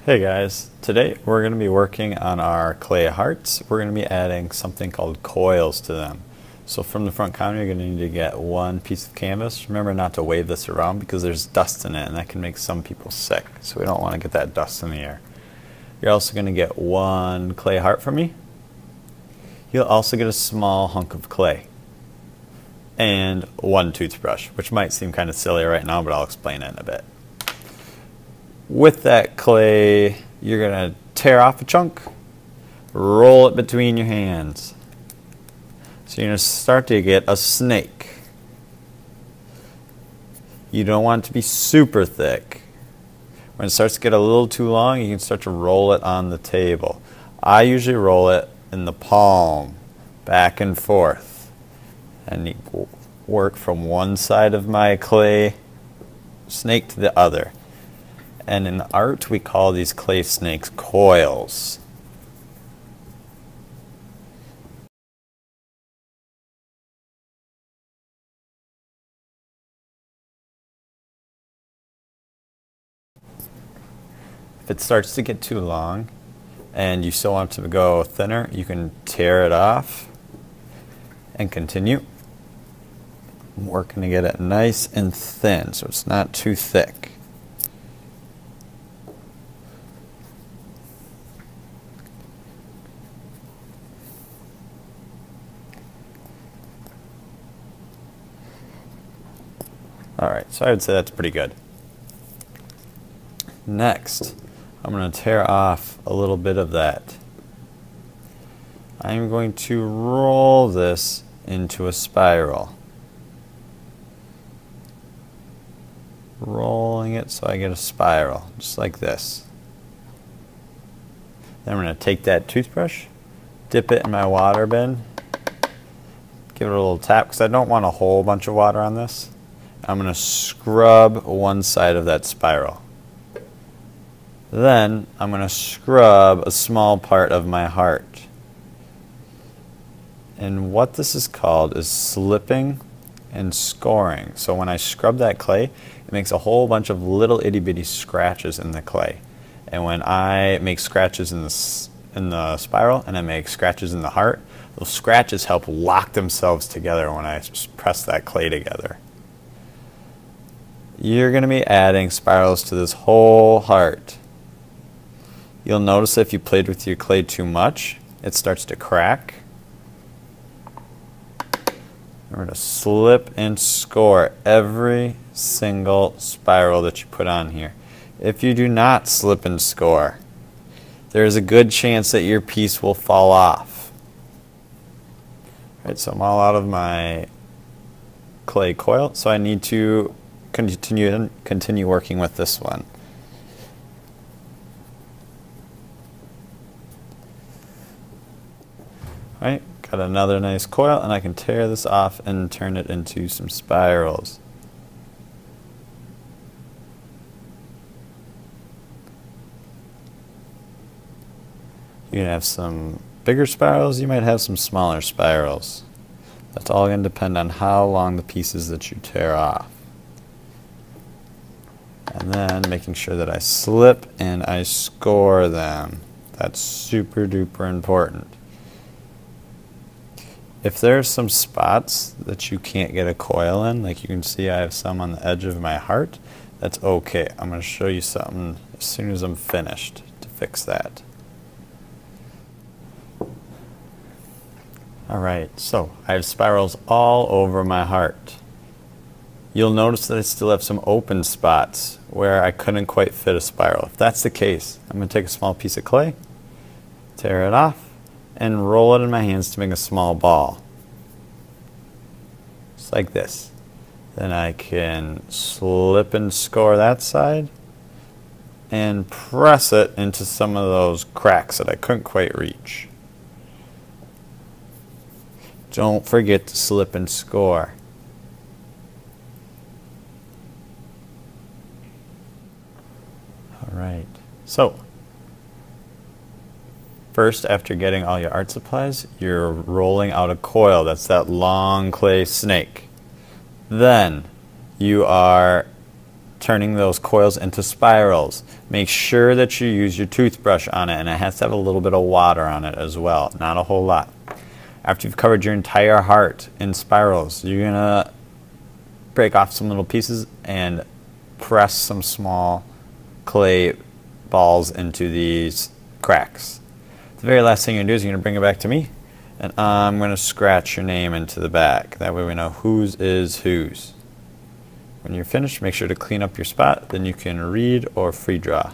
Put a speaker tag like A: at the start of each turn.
A: Hey guys, today we're going to be working on our clay hearts. We're going to be adding something called coils to them. So from the front counter you're going to need to get one piece of canvas. Remember not to wave this around because there's dust in it and that can make some people sick. So we don't want to get that dust in the air. You're also going to get one clay heart from me. You'll also get a small hunk of clay and one toothbrush, which might seem kind of silly right now, but I'll explain it in a bit. With that clay, you're going to tear off a chunk, roll it between your hands. So you're going to start to get a snake. You don't want it to be super thick. When it starts to get a little too long, you can start to roll it on the table. I usually roll it in the palm, back and forth. And you work from one side of my clay snake to the other. And in art, we call these clay snakes coils. If it starts to get too long and you still want it to go thinner, you can tear it off and continue. I'm working to get it nice and thin so it's not too thick. Alright, so I would say that's pretty good. Next, I'm going to tear off a little bit of that. I'm going to roll this into a spiral. Rolling it so I get a spiral, just like this. Then I'm going to take that toothbrush, dip it in my water bin, give it a little tap because I don't want a whole bunch of water on this. I'm going to scrub one side of that spiral. Then I'm going to scrub a small part of my heart. And what this is called is slipping and scoring. So when I scrub that clay, it makes a whole bunch of little itty bitty scratches in the clay. And when I make scratches in the spiral and I make scratches in the heart, those scratches help lock themselves together when I press that clay together. You're going to be adding spirals to this whole heart. You'll notice if you played with your clay too much, it starts to crack. We're going to slip and score every single spiral that you put on here. If you do not slip and score, there is a good chance that your piece will fall off. Alright, so I'm all out of my clay coil, so I need to continue working with this one. Alright, got another nice coil and I can tear this off and turn it into some spirals. You can have some bigger spirals, you might have some smaller spirals. That's all going to depend on how long the pieces that you tear off. And then making sure that I slip and I score them. That's super duper important. If there's some spots that you can't get a coil in, like you can see I have some on the edge of my heart, that's okay. I'm going to show you something as soon as I'm finished to fix that. Alright, so I have spirals all over my heart. You'll notice that I still have some open spots where I couldn't quite fit a spiral. If that's the case, I'm going to take a small piece of clay, tear it off, and roll it in my hands to make a small ball. Just like this. Then I can slip and score that side and press it into some of those cracks that I couldn't quite reach. Don't forget to slip and score. Alright, so first, after getting all your art supplies, you're rolling out a coil. That's that long clay snake. Then you are turning those coils into spirals. Make sure that you use your toothbrush on it, and it has to have a little bit of water on it as well, not a whole lot. After you've covered your entire heart in spirals, you're going to break off some little pieces and press some small clay balls into these cracks. The very last thing you're going to do is you're going to bring it back to me, and I'm going to scratch your name into the back. That way we know whose is whose. When you're finished, make sure to clean up your spot, then you can read or free draw.